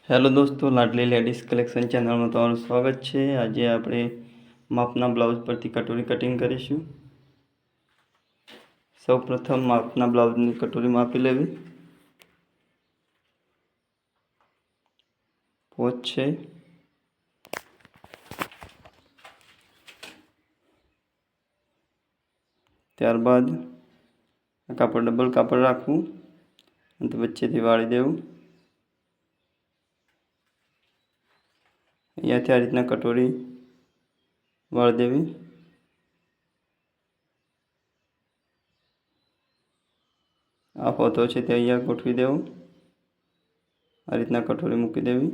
Hello दोस्तों, लाडली ladies collection channel में તમારું સ્વાગત છે। આજે આપણે માપના બ્લાઉઝ પરથી કટોરી કટિંગ કરીશું। સૌપ્રથમ માપના બ્લાઉઝની કટોરી માપી લેવી। પોચ છે, ત્યારબાદ કાપડ ડબલ કાપડ રાખવું અને વચ્ચેથી વાળી દેવું। અહીંયાથી આ રીતના કટોરી વાળી દેવી। આ ફોતો છે તે અહીંયા ગોઠવી દેવો। આ રીતના કટોરી મૂકી દેવી।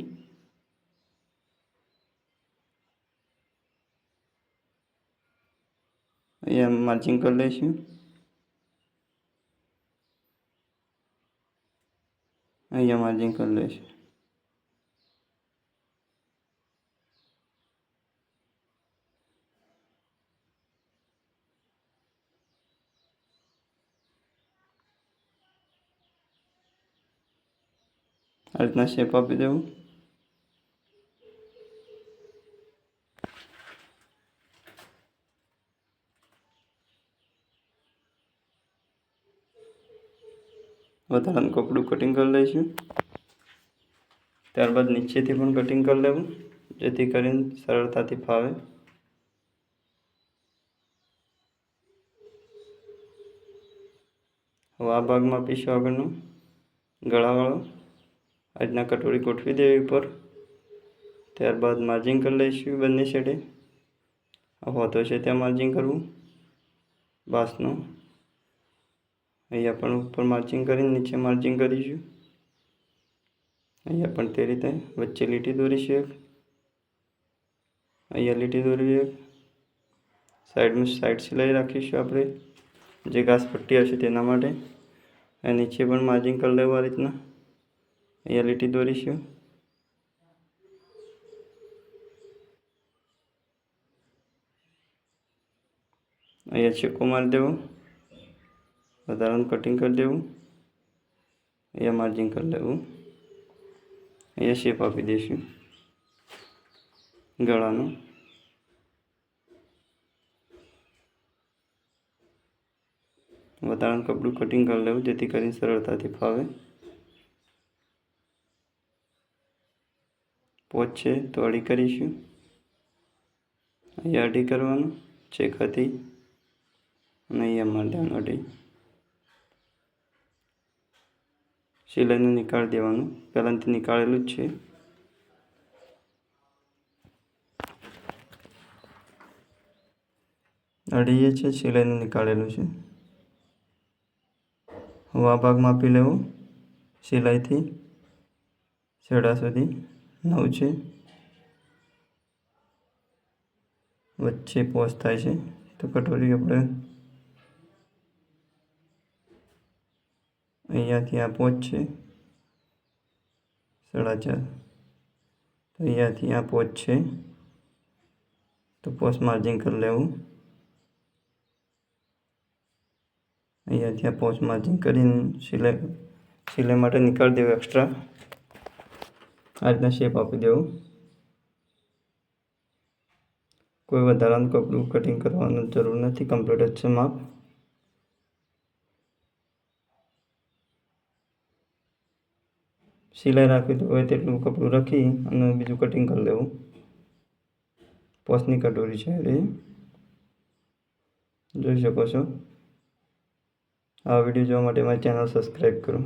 અહીંયા માર્જિંગ કરી લઈશું। અહીંયા માર્જિંગ કરી લઈશું। આ રીતના શેપ આપી દેવું। વધારાનું કપડું કટિંગ કરી લઈશું। ત્યારબાદ નીચેથી પણ કટિંગ કરી લેવું જેથી કરીને સરળતાથી ફાવે। હવે આ ભાગમાં પીસો આગળનો ગળાવાળો આ રીતના કટોરી ગોઠવી દેવી ઉપર। ત્યારબાદ માર્જિંગ કરી લઈશું બંને સાઈડે। આ હોતો છે ત્યાં માર્જિંગ કરવું બાસનો। અહીંયા પણ ઉપર માર્જિંગ કરીને નીચે માર્જિંગ કરીશું। અહીંયા પણ તે રીતે વચ્ચે લીટી દોરીશું એક, અહીંયા લીટી દોરવી એક। સાઈડમાં સાઈડ સિલાઈ રાખીશું આપણે જે ઘાસ પટ્ટી હશે તેના માટે। અને નીચે પણ માર્જિંગ કરી લેવું આ રીતના। અહીંયા લીટી દોરીશું। અહીંયા ચેકો મારી દેવો, વધારાનું કટિંગ કરી દેવું। અહીંયા માર્જિંગ કરી લેવું। અહીંયા શેપ આપી દઈશું ગળાનો। વધારાનું કપડું કટિંગ કરી લેવું જેથી કરીને સરળતાથી ફાવે। પોચ છે તો અડી કરીશું। અહીંયા અડી કરવાનું ચેકાથી અને અહીંયા મારી દેવાનું અડી। સિલાઈને નીકાળી દેવાનું, પહેલાંથી નીકાળેલું જ છે। અડીએ છે, સિલાઈને નીકાળેલું છે। હવે આ ભાગ માપી લેવો સિલાઈથી છેડા સુધી 9 છે। વચ્ચે પોચ થાય છે તો કટોરી આપણે અહીંયાથી આ પોચ છે 4.5, તો અહીંયાથી આ પોચ છે તો પોચ માર્જિંગ કરી લેવું। અહીંયાથી આ પોચ માર્જિંગ કરીને સિલાઈ માટે નીકાળી દેવું એક્સ્ટ્રા। આ રીતના શેપ આપી દેવું। કોઈ વધારાનું કપડું કટિંગ કરવાની જરૂર નથી, કમ્પ્લીટ જ છે માપ। સિલાઈ રાખવી તો હોય તેટલું કપડું રાખી અને બીજું કટિંગ કરી લેવું। પોચની કટોરી છે એ જોઈ શકો છો। આ વિડીયો જોવા માટે મારી ચેનલ સબસ્ક્રાઈબ કરો।